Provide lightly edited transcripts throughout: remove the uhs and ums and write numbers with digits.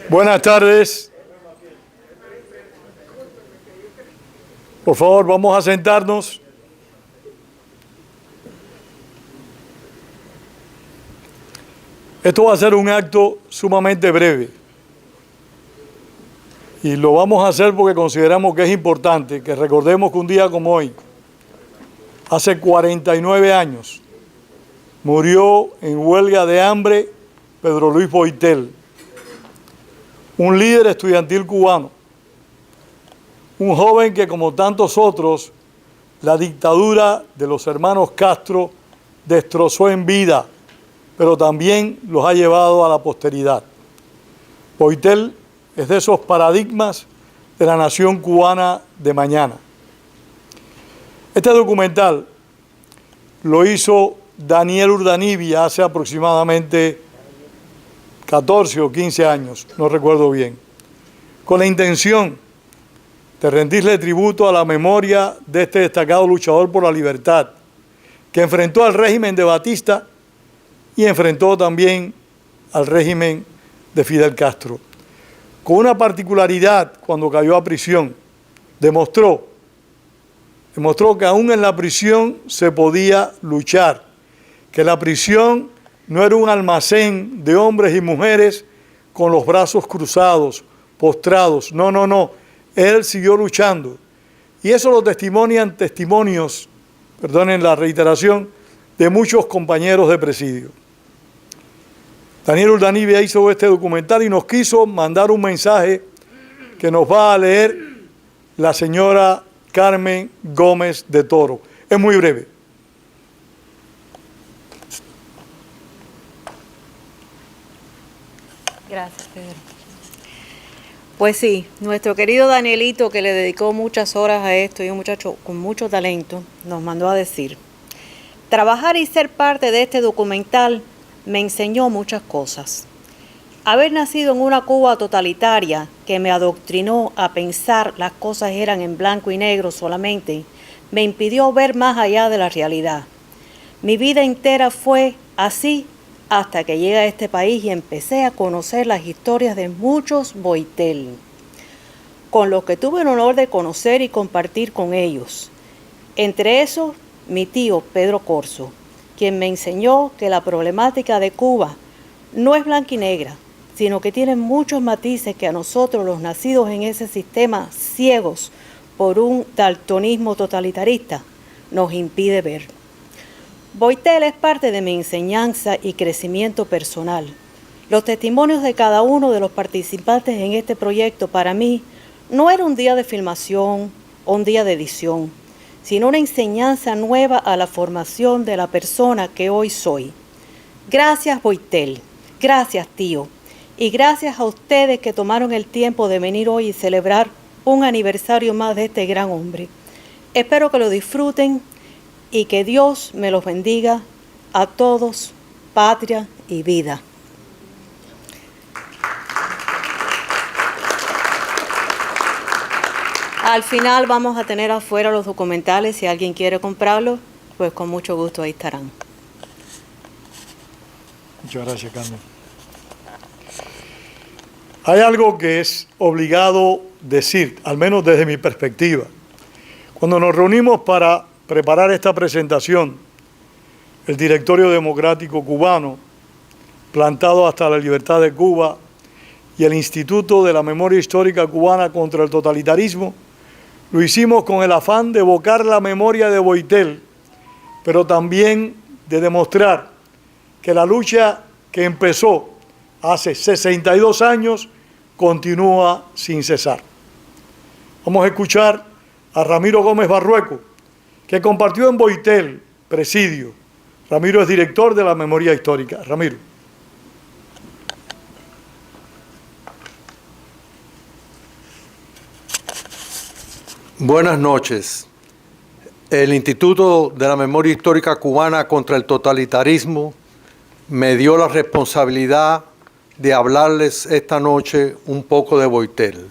Buenas tardes. Por favor, vamos a sentarnos. Esto va a ser un acto sumamente breve. Y lo vamos a hacer porque consideramos que es importante que recordemos que un día como hoy, hace 49 años, murió en huelga de hambre Pedro Luis Boitel, un líder estudiantil cubano, un joven que, como tantos otros, la dictadura de los hermanos Castro destrozó en vida, pero también los ha llevado a la posteridad. Boitel es de esos paradigmas de la nación cubana de mañana. Este documental lo hizo Daniel Urdanibia hace aproximadamente 14 o 15 años, no recuerdo bien, con la intención de rendirle tributo a la memoria de este destacado luchador por la libertad, que enfrentó al régimen de Batista y enfrentó también al régimen de Fidel Castro. Con una particularidad, cuando cayó a prisión, demostró que aún en la prisión se podía luchar, que la prisión no era un almacén de hombres y mujeres con los brazos cruzados, postrados. No. Él siguió luchando. Y eso lo testimonian testimonios, perdonen la reiteración, de muchos compañeros de presidio. Daniel Urdanibia hizo este documental y nos quiso mandar un mensaje que nos va a leer la señora Carmen Gómez de Toro. Es muy breve. Gracias, Pedro. Pues sí, nuestro querido Danielito, que le dedicó muchas horas a esto y un muchacho con mucho talento, nos mandó a decir: trabajar y ser parte de este documental me enseñó muchas cosas. Haber nacido en una Cuba totalitaria que me adoctrinó a pensar las cosas eran en blanco y negro solamente, me impidió ver más allá de la realidad. Mi vida entera fue así hasta que llegué a este país y empecé a conocer las historias de muchos Boitel, con los que tuve el honor de conocer y compartir con ellos. Entre esos, mi tío Pedro Corzo, quien me enseñó que la problemática de Cuba no es blanca y negra, sino que tiene muchos matices que a nosotros, los nacidos en ese sistema ciegos por un daltonismo totalitarista, nos impide ver. Boitel es parte de mi enseñanza y crecimiento personal. Los testimonios de cada uno de los participantes en este proyecto para mí no era un día de filmación o un día de edición, sino una enseñanza nueva a la formación de la persona que hoy soy. Gracias, Boitel. Gracias, tío. Y gracias a ustedes que tomaron el tiempo de venir hoy y celebrar un aniversario más de este gran hombre. Espero que lo disfruten y que Dios me los bendiga a todos, patria y vida. Al final vamos a tener afuera los documentales. Si alguien quiere comprarlos, pues con mucho gusto ahí estarán. Muchas gracias, Carmen. Hay algo que es obligado decir, al menos desde mi perspectiva. Cuando nos reunimos para preparar esta presentación, el Directorio Democrático Cubano, plantado hasta la libertad de Cuba, y el Instituto de la Memoria Histórica Cubana contra el Totalitarismo, lo hicimos con el afán de evocar la memoria de Boitel, pero también de demostrar que la lucha que empezó hace 62 años continúa sin cesar. Vamos a escuchar a Ramiro Gómez Barrueco, que compartió en Boitel presidio. Ramiro es director de la Memoria Histórica. Ramiro. Buenas noches. El Instituto de la Memoria Histórica Cubana contra el Totalitarismo me dio la responsabilidad de hablarles esta noche un poco de Boitel.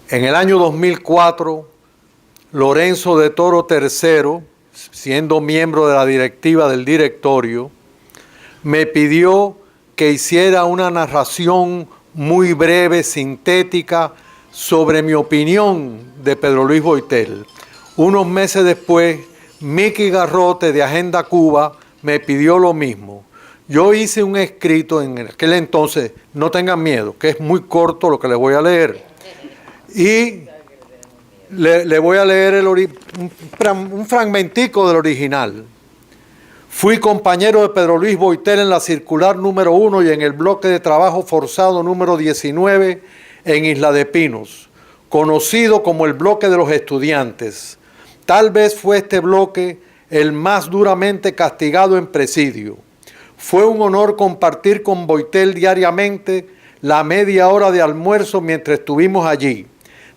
En el año 2004, Lorenzo de Toro III, siendo miembro de la directiva del directorio, me pidió que hiciera una narración muy breve, sintética, sobre mi opinión de Pedro Luis Boitel. Unos meses después, Miki Garrote de Agenda Cuba me pidió lo mismo. Yo hice un escrito en aquel entonces, no tengan miedo, que es muy corto lo que les voy a leer. Y le voy a leer un fragmentico del original. Fui compañero de Pedro Luis Boitel en la circular número 1 y en el bloque de trabajo forzado número 19 en Isla de Pinos, conocido como el bloque de los estudiantes. Tal vez fue este bloque el más duramente castigado en presidio. Fue un honor compartir con Boitel diariamente la media hora de almuerzo mientras estuvimos allí.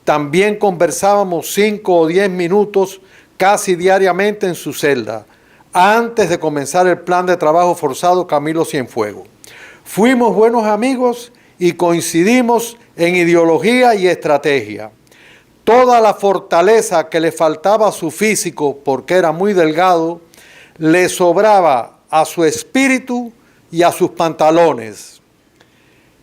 También conversábamos 5 o 10 minutos casi diariamente en su celda, antes de comenzar el plan de trabajo forzado Camilo Cienfuegos. Fuimos buenos amigos y coincidimos en ideología y estrategia. Toda la fortaleza que le faltaba a su físico, porque era muy delgado, le sobraba a su espíritu y a sus pantalones.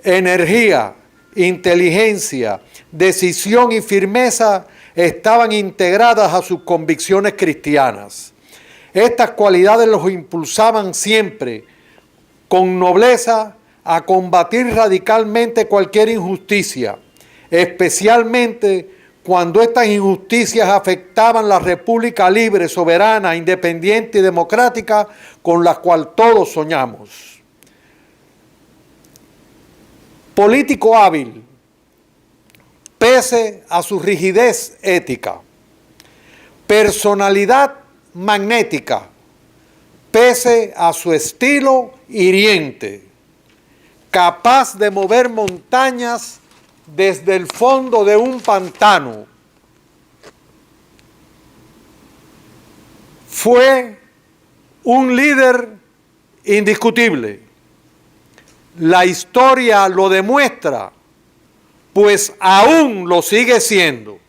Energía, inteligencia, decisión y firmeza estaban integradas a sus convicciones cristianas. Estas cualidades los impulsaban siempre, con nobleza, a combatir radicalmente cualquier injusticia, especialmente cuando estas injusticias afectaban la república libre, soberana, independiente y democrática con la cual todos soñamos. Político hábil, pese a su rigidez ética. Personalidad magnética, pese a su estilo hiriente. Capaz de mover montañas desde el fondo de un pantano. Fue un líder indiscutible. La historia lo demuestra, pues aún lo sigue siendo.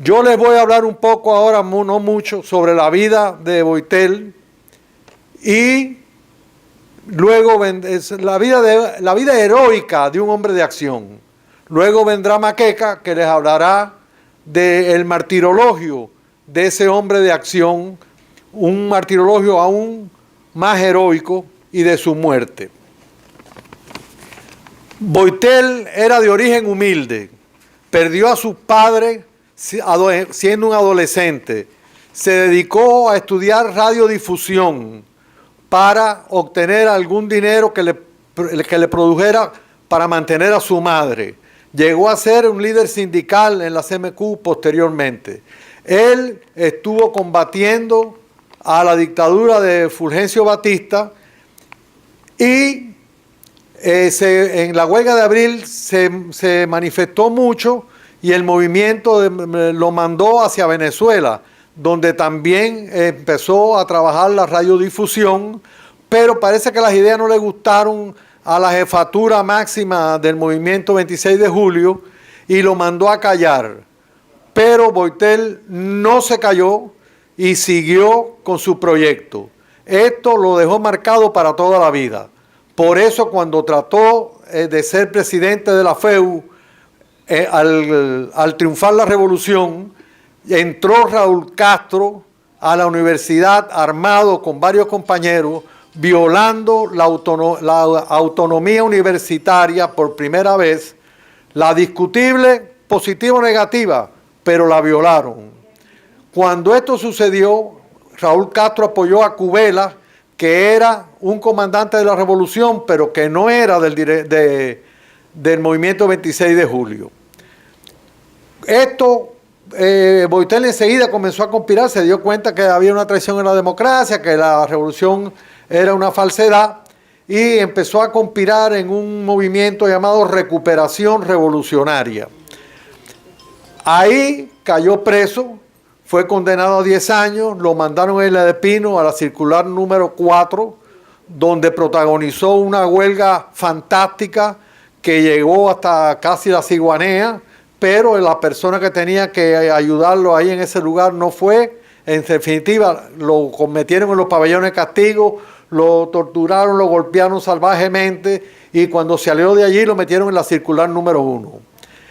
Yo les voy a hablar un poco ahora, no mucho, sobre la vida de Boitel y luego la vida heroica de un hombre de acción. Luego vendrá Maqueca, que les hablará del martirologio de ese hombre de acción, un martirologio aún más heroico, y de su muerte. Boitel era de origen humilde, perdió a su padre siendo un adolescente, se dedicó a estudiar radiodifusión para obtener algún dinero que le produjera para mantener a su madre. Llegó a ser un líder sindical en la CMQ posteriormente. Él estuvo combatiendo a la dictadura de Fulgencio Batista y en la huelga de abril se manifestó mucho y el movimiento lo mandó hacia Venezuela, donde también empezó a trabajar la radiodifusión, pero parece que las ideas no le gustaron a la jefatura máxima del movimiento 26 de julio y lo mandó a callar. Pero Boitel no se calló y siguió con su proyecto. Esto lo dejó marcado para toda la vida. Por eso cuando trató de ser presidente de la FEU, al triunfar la revolución, entró Raúl Castro a la universidad armado con varios compañeros, violando la autonomía universitaria por primera vez, la discutible positiva o negativa, pero la violaron. Cuando esto sucedió, Raúl Castro apoyó a Cubela, que era un comandante de la revolución, pero que no era del movimiento 26 de julio. Boitel enseguida comenzó a conspirar, se dio cuenta que había una traición en la democracia, que la revolución era una falsedad, y empezó a conspirar en un movimiento llamado Recuperación Revolucionaria. Ahí cayó preso, fue condenado a 10 años, lo mandaron a Isla de Pino a la circular número 4, donde protagonizó una huelga fantástica que llegó hasta casi la Ciguanea, pero la persona que tenía que ayudarlo ahí en ese lugar no fue. En definitiva, lo metieron en los pabellones de castigo, lo torturaron, lo golpearon salvajemente y cuando salió de allí lo metieron en la circular número 1.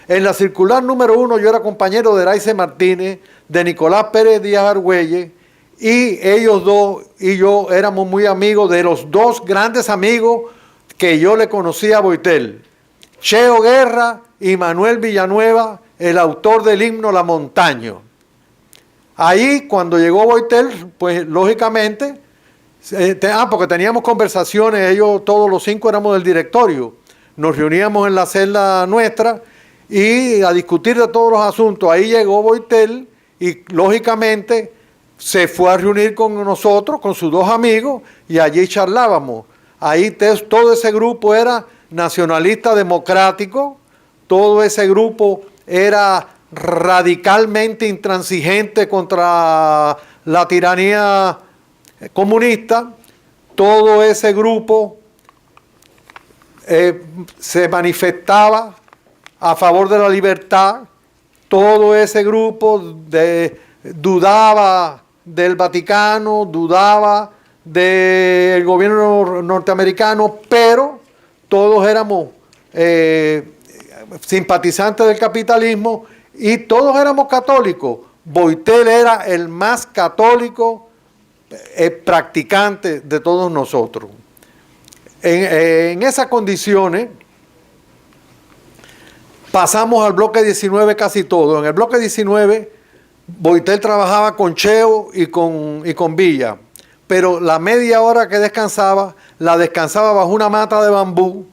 En la circular número 1 yo era compañero de Eraice Martínez, de Nicolás Pérez Díaz Argüelles, y ellos dos y yo éramos muy amigos de los dos grandes amigos que yo le conocí a Boitel, Cheo Guerra y Manuel Villanueva, el autor del himno La Montaña. Ahí cuando llegó Boitel, pues lógicamente, porque teníamos conversaciones, ellos todos los 5 éramos del directorio, nos reuníamos en la celda nuestra y a discutir de todos los asuntos. Ahí llegó Boitel y lógicamente se fue a reunir con nosotros, con sus dos amigos, y allí charlábamos. Ahí todo ese grupo era nacionalista democrático, todo ese grupo era radicalmente intransigente contra la tiranía comunista, todo ese grupo se manifestaba a favor de la libertad, todo ese grupo dudaba del Vaticano, dudaba del gobierno norteamericano, pero todos éramos simpatizantes del capitalismo y todos éramos católicos. Boitel era el más católico practicante de todos nosotros. En esas condiciones pasamos al bloque 19 casi todo. En el bloque 19 Boitel trabajaba con Cheo y con Villa, pero la media hora que descansaba, la descansaba bajo una mata de bambú,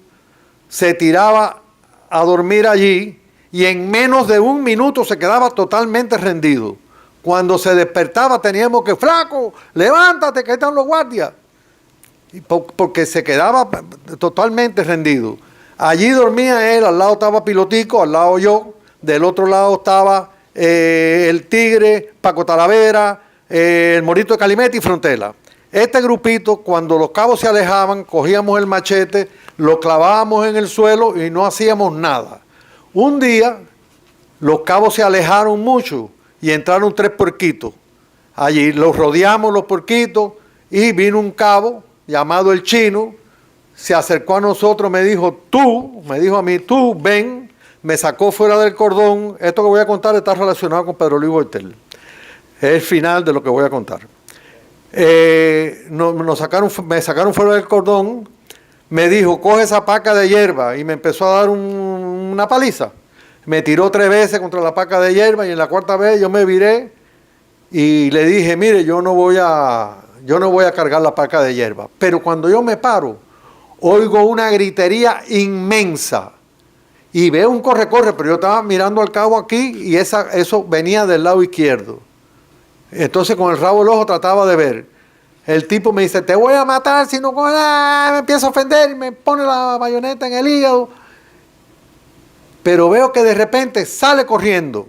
se tiraba a dormir allí y en menos de 1 minuto se quedaba totalmente rendido. Cuando se despertaba teníamos que, flaco, levántate, que están los guardias. Porque se quedaba totalmente rendido. Allí dormía él, al lado estaba Pilotico, al lado yo, del otro lado estaba el Tigre, Paco Talavera, el Morito de Calimete y Frontela. Este grupito, cuando los cabos se alejaban, cogíamos el machete, lo clavábamos en el suelo y no hacíamos nada. Un día, los cabos se alejaron mucho y entraron 3 puerquitos. Allí los rodeamos los puerquitos y vino un cabo llamado el Chino, se acercó a nosotros, me dijo a mí, tú ven, me sacó fuera del cordón. Esto que voy a contar está relacionado con Pedro Luis Boitel. Es el final de lo que voy a contar. Me sacaron fuera del cordón, me dijo, coge esa paca de hierba, y me empezó a dar una paliza. Me tiró 3 veces contra la paca de hierba y en la 4ª vez yo me viré y le dije, mire, yo no voy a cargar la paca de hierba. Pero cuando yo me paro, oigo una gritería inmensa y veo un corre-corre, pero yo estaba mirando al cabo aquí y eso venía del lado izquierdo. Entonces con el rabo del ojo trataba de ver. El tipo me dice, te voy a matar si no coges nada. Me empieza a ofender y me pone la bayoneta en el hígado. Pero veo que de repente sale corriendo.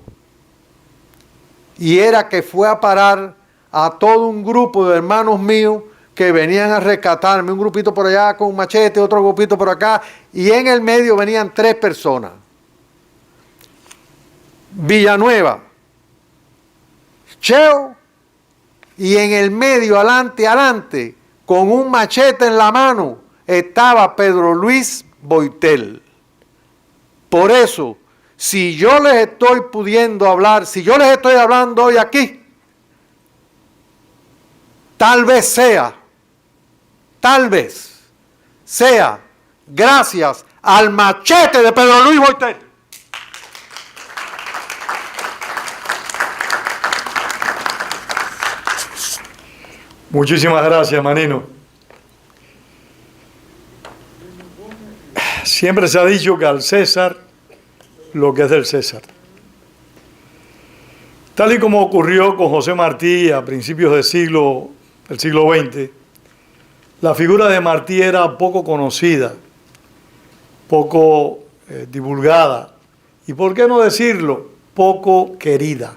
Y era que fue a parar a todo un grupo de hermanos míos que venían a rescatarme. Un grupito por allá con un machete, otro grupito por acá. Y en el medio venían 3 personas. Villanueva, Cheo, y en el medio, adelante, con un machete en la mano, estaba Pedro Luis Boitel. Por eso, si yo les estoy pudiendo hablar, si yo les estoy hablando hoy aquí, tal vez sea gracias al machete de Pedro Luis Boitel. Muchísimas gracias, Manino. Siempre se ha dicho que al César lo que es del César. Tal y como ocurrió con José Martí a principios del siglo XX, la figura de Martí era poco conocida, poco divulgada y, por qué no decirlo, poco querida.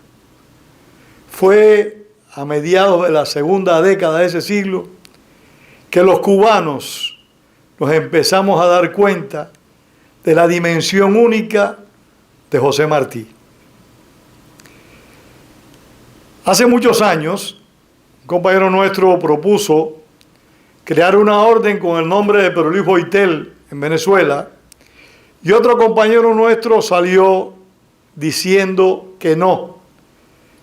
Fue a mediados de la segunda década de ese siglo que los cubanos nos empezamos a dar cuenta de la dimensión única de José Martí. Hace muchos años, un compañero nuestro propuso crear una orden con el nombre de Pedro Luis Boitel en Venezuela, y otro compañero nuestro salió diciendo que no,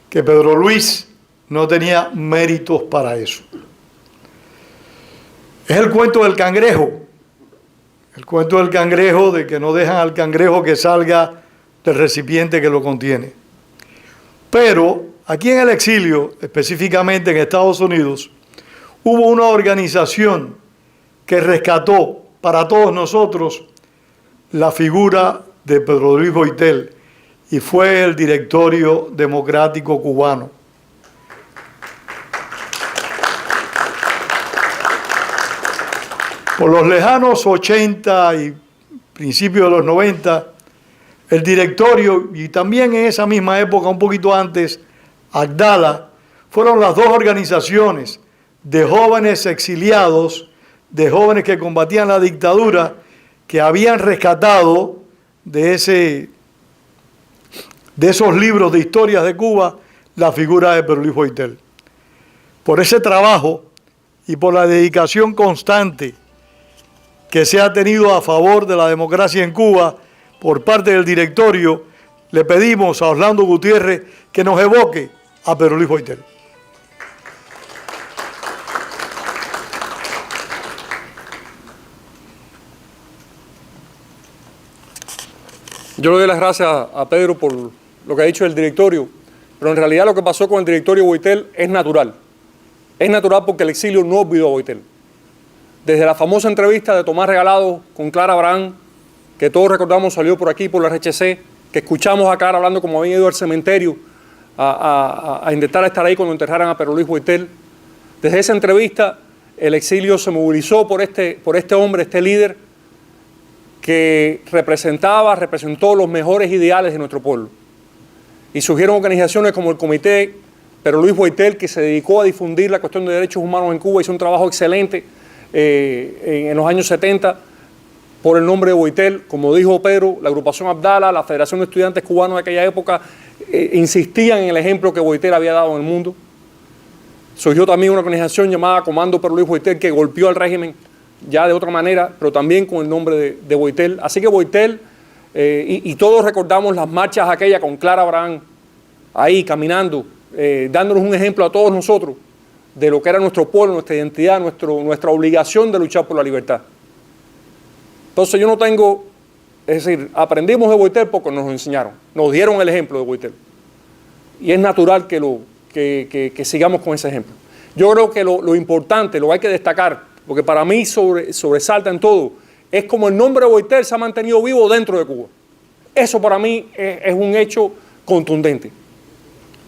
que Pedro Luis no tenía méritos para eso. Es el cuento del cangrejo, el cuento del cangrejo, de que no dejan al cangrejo que salga del recipiente que lo contiene. Pero aquí en el exilio, específicamente en Estados Unidos, hubo una organización que rescató para todos nosotros la figura de Pedro Luis Boitel, y fue el Directorio Democrático Cubano. Por los lejanos 80 y principios de los 90, el directorio, y también en esa misma época, un poquito antes, Abdala, fueron las dos organizaciones de jóvenes exiliados, de jóvenes que combatían la dictadura, que habían rescatado de esos libros de historias de Cuba la figura de Pedro Luis Boitel. Por ese trabajo y por la dedicación constante que se ha tenido a favor de la democracia en Cuba por parte del directorio, le pedimos a Orlando Gutiérrez que nos evoque a Pedro Luis Boitel. Yo le doy las gracias a Pedro por lo que ha dicho el directorio, pero en realidad lo que pasó con el directorio Boitel es natural. Es natural porque el exilio no olvidó a Boitel. Desde la famosa entrevista de Tomás Regalado con Clara Abraham, que todos recordamos salió por aquí, por la RHC, que escuchamos a Clara hablando como había ido al cementerio a intentar estar ahí cuando enterraran a Pedro Luis Boitel. Desde esa entrevista el exilio se movilizó por este hombre, este líder, que representó los mejores ideales de nuestro pueblo. Y surgieron organizaciones como el Comité Pedro Luis Boitel, que se dedicó a difundir la cuestión de derechos humanos en Cuba, hizo un trabajo excelente en los años 70 por el nombre de Boitel. Como dijo Pedro, la agrupación Abdala, la Federación de Estudiantes Cubanos de aquella época, insistían en el ejemplo que Boitel había dado en el mundo. Surgió también una organización llamada Comando Pedro Luis Boitel, que golpeó al régimen ya de otra manera, pero también con el nombre de Boitel. Así que Boitel, y todos recordamos las marchas aquellas con Clara Abraham, ahí caminando, dándonos un ejemplo a todos nosotros de lo que era nuestro pueblo, nuestra identidad, nuestra obligación de luchar por la libertad. Entonces yo no tengo, es decir, aprendimos de Boitel porque nos lo enseñaron, nos dieron el ejemplo de Boitel. Y es natural que sigamos con ese ejemplo. Yo creo que lo importante, lo que hay que destacar, porque para mí sobresalta en todo, es como el nombre de Boitel se ha mantenido vivo dentro de Cuba. Eso para mí es un hecho contundente.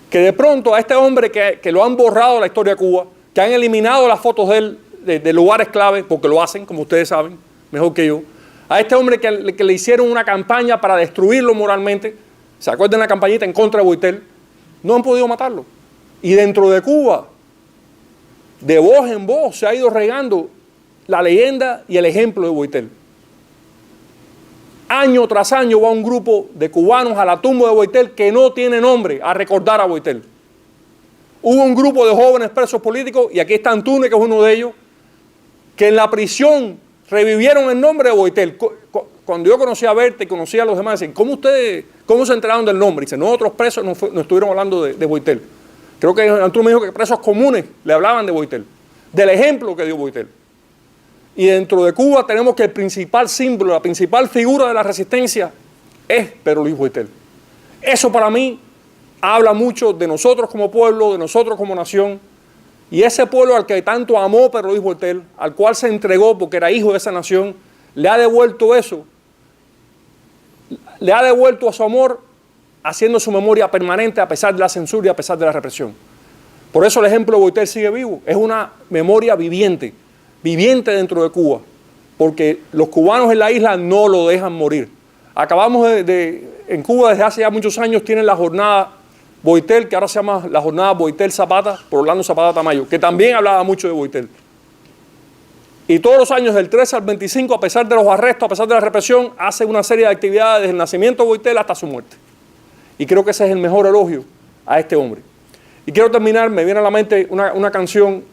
Que de pronto a este hombre que lo han borrado de la historia de Cuba, que han eliminado las fotos de él de lugares clave, porque lo hacen, como ustedes saben, mejor que yo, a este hombre que le hicieron una campaña para destruirlo moralmente, ¿se acuerdan la campañita en contra de Boitel? No han podido matarlo. Y dentro de Cuba, de voz en voz, se ha ido regando la leyenda y el ejemplo de Boitel. Año tras año va un grupo de cubanos a la tumba de Boitel que no tiene nombre a recordar a Boitel. Hubo un grupo de jóvenes presos políticos, y aquí está Antúnez, que es uno de ellos, que en la prisión revivieron el nombre de Boitel. Cuando yo conocí a Berta y conocí a los demás, dicen, ¿cómo se enteraron del nombre? Dicen, nosotros presos no estuvieron hablando de Boitel. Creo que Antúnez me dijo que presos comunes le hablaban de Boitel, del ejemplo que dio Boitel. Y dentro de Cuba tenemos que el principal símbolo, la principal figura de la resistencia es Pedro Luis Boitel. Eso para mí habla mucho de nosotros como pueblo, de nosotros como nación. Y ese pueblo al que tanto amó Pedro Luis Boitel, al cual se entregó porque era hijo de esa nación, le ha devuelto eso. Le ha devuelto a su amor, haciendo su memoria permanente a pesar de la censura y a pesar de la represión. Por eso el ejemplo de Boitel sigue vivo. Es una memoria viviente dentro de Cuba, porque los cubanos en la isla no lo dejan morir. Acabamos en Cuba desde hace ya muchos años tienen la jornada Boitel, que ahora se llama la jornada Boitel Zapata, por Orlando Zapata Tamayo, que también hablaba mucho de Boitel. Y todos los años, del 13 al 25, a pesar de los arrestos, a pesar de la represión, hace una serie de actividades desde el nacimiento de Boitel hasta su muerte. Y creo que ese es el mejor elogio a este hombre. Y quiero terminar, me viene a la mente una canción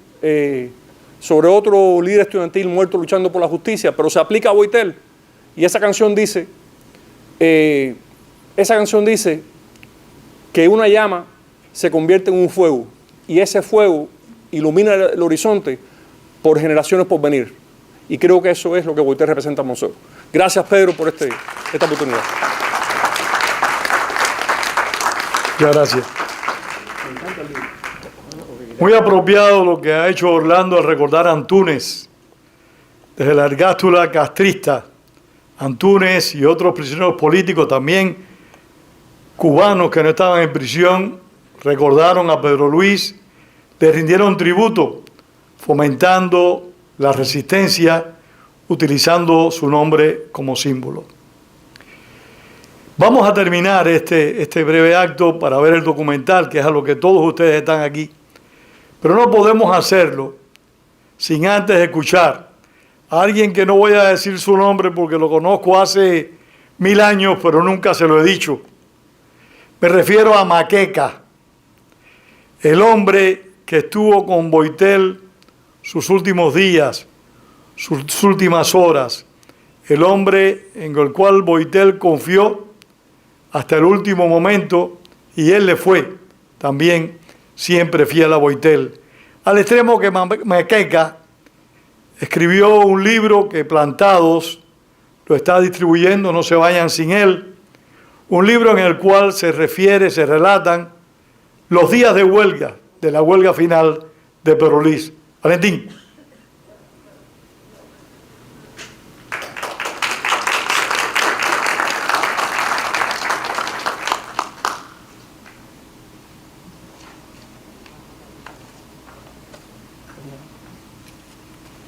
sobre otro líder estudiantil muerto luchando por la justicia, pero se aplica a Boitel. Y esa canción dice que una llama se convierte en un fuego y ese fuego ilumina el horizonte por generaciones por venir. Y creo que eso es lo que Boitel representa al museo. Gracias, Pedro, por esta oportunidad. Muchas gracias. Muy apropiado lo que ha hecho Orlando al recordar a Antúnez, desde la ergástula castrista. Antúnez y otros prisioneros políticos también, cubanos que no estaban en prisión, recordaron a Pedro Luis, le rindieron tributo, fomentando la resistencia, utilizando su nombre como símbolo. Vamos a terminar este breve acto para ver el documental, que es a lo que todos ustedes están aquí. Pero no podemos hacerlo sin antes escuchar a alguien que no voy a decir su nombre porque lo conozco hace 1000 años, pero nunca se lo he dicho. Me refiero a Maqueca, el hombre que estuvo con Boitel sus últimos días, sus últimas horas, el hombre en el cual Boitel confió hasta el último momento y él le fue también siempre fiel a Boitel, al extremo que Maqueca escribió un libro que Plantados lo está distribuyendo, no se vayan sin él, un libro en el cual se relatan los días de huelga, de la huelga final de Pedro Luis. Valentín.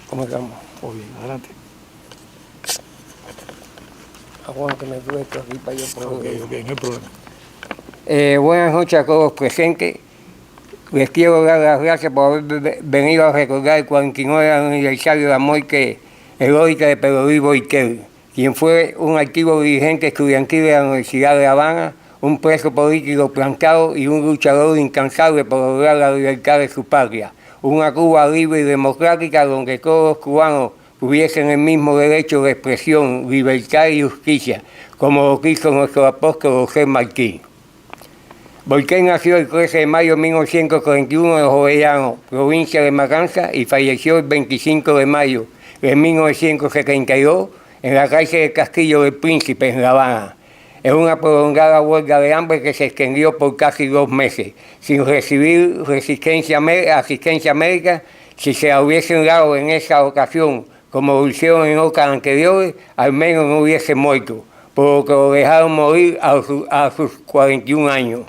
¿Cómo estamos? Muy bien, adelante. Aguántame tú esto aquí para yo poder. Ok, no hay problema. Buenas noches a todos presentes. Les quiero dar las gracias por haber venido a recordar el 49 aniversario de la muerte heroica de Pedro Luis Boitel, quien fue un activo dirigente estudiantil de la Universidad de La Habana, un preso político plantado y un luchador incansable por lograr la libertad de su patria. Una Cuba libre y democrática donde todos los cubanos tuviesen el mismo derecho de expresión, libertad y justicia, como lo quiso nuestro apóstol José Martí. Boitel nació el 13 de mayo de 1941 en Jovellanos, provincia de Matanzas, y falleció el 25 de mayo de 1972 en la cárcel del Castillo del Príncipe, en La Habana. Es una prolongada huelga de hambre que se extendió por casi 2 meses, sin recibir asistencia médica. Si se la hubiesen dado en esa ocasión, como lo hicieron en otras anteriores, al menos no hubiese muerto, por lo que lo dejaron morir a sus 41 años.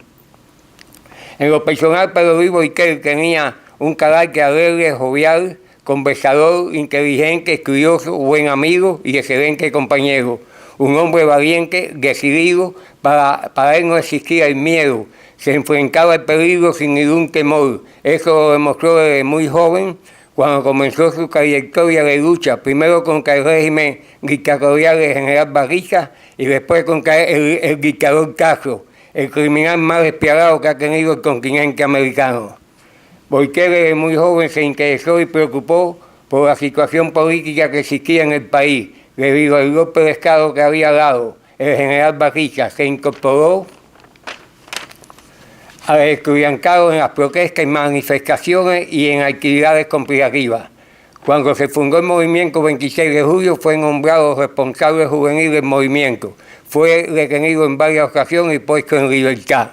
En lo personal, Pedro Luis Boitel tenía un carácter alegre, jovial, conversador, inteligente, estudioso, buen amigo y excelente compañero. Un hombre valiente, decidido, para él no existía el miedo, se enfrentaba al peligro sin ningún temor. Eso lo demostró desde muy joven, cuando comenzó su trayectoria de lucha, primero contra el régimen dictatorial del general Barriga y después contra el dictador Castro, el criminal más despiadado que ha tenido el continente americano. Boitel desde muy joven se interesó y preocupó por la situación política que existía en el país, debido al golpe de Estado que había dado el general Barriga. Se incorporó al estudiantado en las protestas y manifestaciones y en actividades conspirativas. Cuando se fundó el movimiento 26 de julio, fue nombrado responsable juvenil del movimiento. Fue detenido en varias ocasiones y puesto en libertad.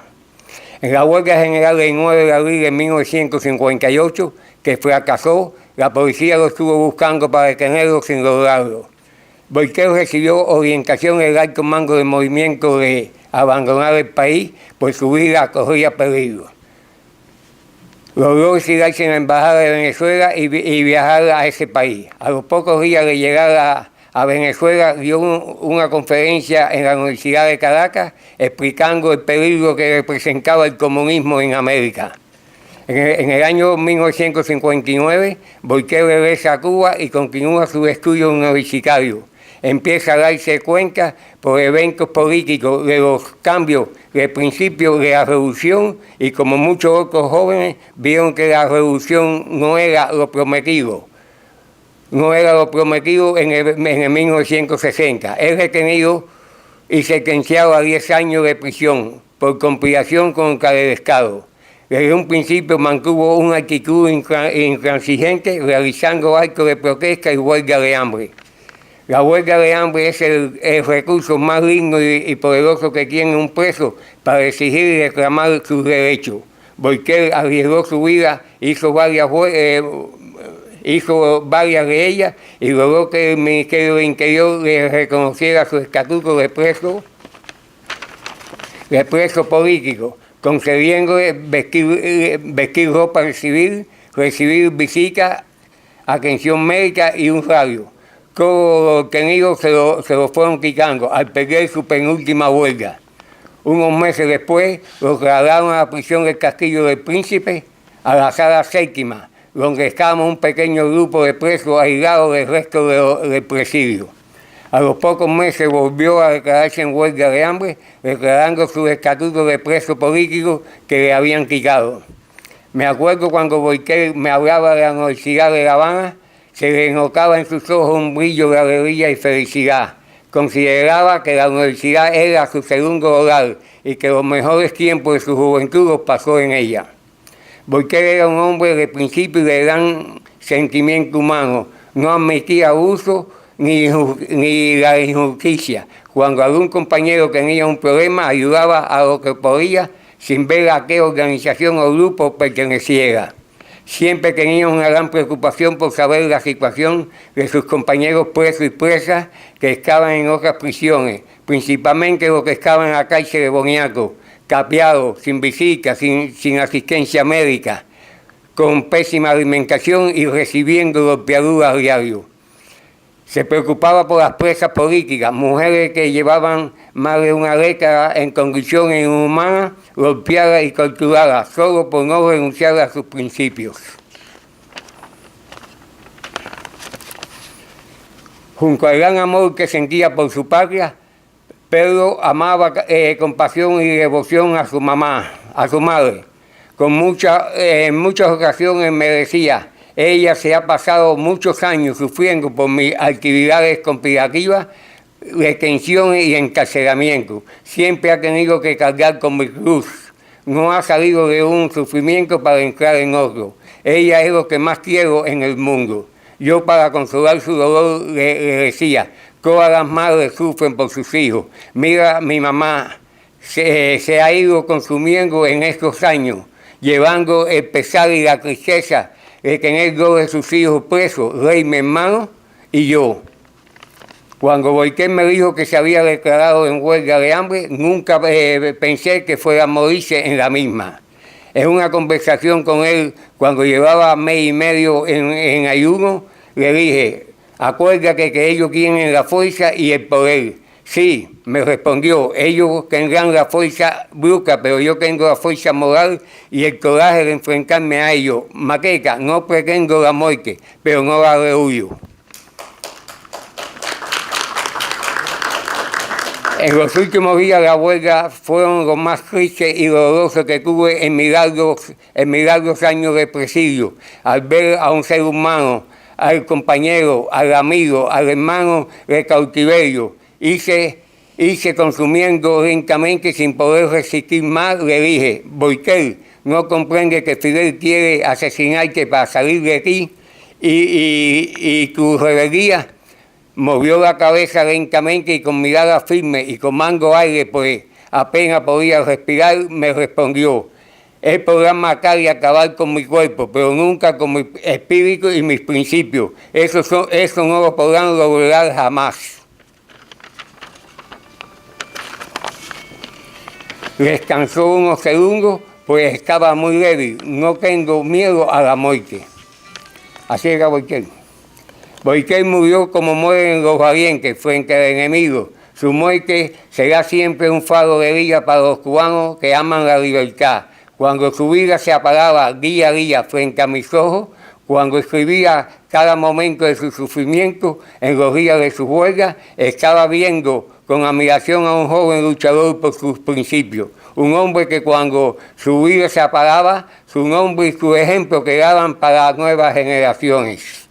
En la huelga general del 9 de abril de 1958, que fracasó, la policía lo estuvo buscando para detenerlo sin lograrlo. Boitel recibió orientación del alto mando del movimiento de abandonar el país, pues su vida corría peligro. Logró exiliarse en la embajada de Venezuela y viajar a ese país. A los pocos días de llegar a Venezuela dio una conferencia en la Universidad de Caracas explicando el peligro que representaba el comunismo en América. En el año 1959, Boitel regresa a Cuba y continúa sus estudios universitarios. Empieza a darse cuenta por eventos políticos de los cambios de principio de la revolución y como muchos otros jóvenes vieron que la revolución no era lo prometido, no era lo prometido en el 1960. Es retenido y sentenciado a 10 años de prisión por conspiración contra el Estado. Desde un principio mantuvo una actitud intransigente, realizando actos de protesta y huelga de hambre. La huelga de hambre es el recurso más digno y poderoso que tiene un preso para exigir y reclamar sus derechos. Boiquel arriesgó su vida, hizo varias de ellas y logró que el Ministerio de Interior le reconociera su estatuto de preso político, concediéndole vestir ropa civil, recibir visitas, atención médica y un radio. Todo lo obtenido se lo fueron quitando al perder su penúltima huelga. Unos meses después lo trasladaron a la prisión del Castillo del Príncipe, a la sala séptima, donde estábamos un pequeño grupo de presos aislados del resto del presidio. A los pocos meses volvió a declararse en huelga de hambre, declarando su estatuto de preso político que le habían quitado. Me acuerdo cuando Boiquel me hablaba de la Universidad de La Habana, se le notaba en sus ojos un brillo de alegría y felicidad. Consideraba que la universidad era su segundo hogar y que los mejores tiempos de su juventud los pasó en ella. Boiquel era un hombre de principio y de gran sentimiento humano. No admitía abuso ni la injusticia. Cuando algún compañero tenía un problema, ayudaba a lo que podía sin ver a qué organización o grupo perteneciera. Siempre tenía una gran preocupación por saber la situación de sus compañeros presos y presas que estaban en otras prisiones, principalmente los que estaban en la cárcel de Boniato, capeados, sin visitas, sin asistencia médica, con pésima alimentación y recibiendo golpeaduras a diario. Se preocupaba por las presas políticas, mujeres que llevaban más de una década en condiciones inhumanas, golpeadas y torturadas, solo por no renunciar a sus principios. Junto al gran amor que sentía por su patria, Pedro amaba con pasión y devoción a su mamá, a su madre. En muchas ocasiones me decía: ella se ha pasado muchos años sufriendo por mis actividades conspirativas, detenciones y encarcelamiento. Siempre ha tenido que cargar con mi cruz. No ha salido de un sufrimiento para entrar en otro. Ella es lo que más quiero en el mundo. Yo, para consolar su dolor, le decía: todas las madres sufren por sus hijos. Mira, mi mamá se ha ido consumiendo en estos años, llevando el pesar y la tristeza de tener dos de sus hijos presos, Rey, mi hermano, y yo. Cuando Boiquel me dijo que se había declarado en huelga de hambre, nunca pensé que fuera a morirse en la misma. En una conversación con él, cuando llevaba mes y medio en ayuno, le dije: acuérdate que ellos tienen la fuerza y el poder. Sí, me respondió, ellos tendrán la fuerza bruta, pero yo tengo la fuerza moral y el coraje de enfrentarme a ellos. Maqueca, no pretendo la muerte, pero no la rehuyo. En los últimos días de la huelga fueron los más tristes y dolorosos que tuve en mis largos años de presidio, al ver a un ser humano, al compañero, al amigo, al hermano de cautiverio. Hice consumiendo lentamente sin poder resistir más. Le dije: Boiquel, ¿no comprende que Fidel quiere asesinarte para salir de ti y tu rebeldía? Movió la cabeza lentamente y con mirada firme y tomando aire, pues apenas podía respirar, me respondió: él podrá matar y acabar con mi cuerpo, pero nunca con mi espíritu y mis principios. Eso no lo podrán lograr jamás. Descansó unos segundos, pues estaba muy débil. No tengo miedo a la muerte. Así era Boiquel. Boiquel murió como mueren los valientes frente al enemigo. Su muerte será siempre un faro de vida para los cubanos que aman la libertad. Cuando su vida se apagaba día a día frente a mis ojos, cuando escribía cada momento de su sufrimiento en los días de su huelga, estaba viendo con admiración a un joven luchador por sus principios. Un hombre que cuando su vida se apagaba, su nombre y su ejemplo quedaban para las nuevas generaciones.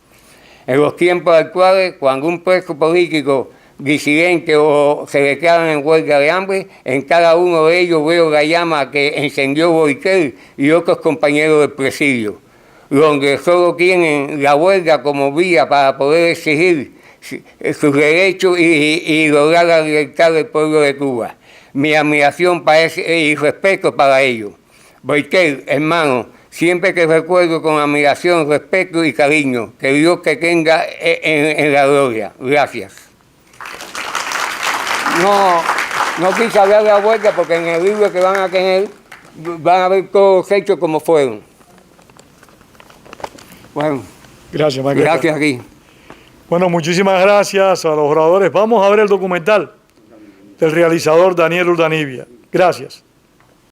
En los tiempos actuales, cuando un preso político disidente o se declaran en huelga de hambre, en cada uno de ellos veo la llama que encendió Boitel y otros compañeros del presidio, donde solo tienen la huelga como vía para poder exigir sus derechos y lograr la libertad del pueblo de Cuba. Mi admiración y respeto para ellos. Boitel, hermano, siempre que recuerdo con admiración, respeto y cariño, que Dios te tenga en la gloria. Gracias. No quise hablar de la huelga porque en el libro que van a tener van a ver todos los hechos como fueron. Bueno, Gracias, Maqueta. gracias aquí. Bueno, muchísimas gracias a los oradores. Vamos a ver el documental del realizador Daniel Urdanibia. Gracias.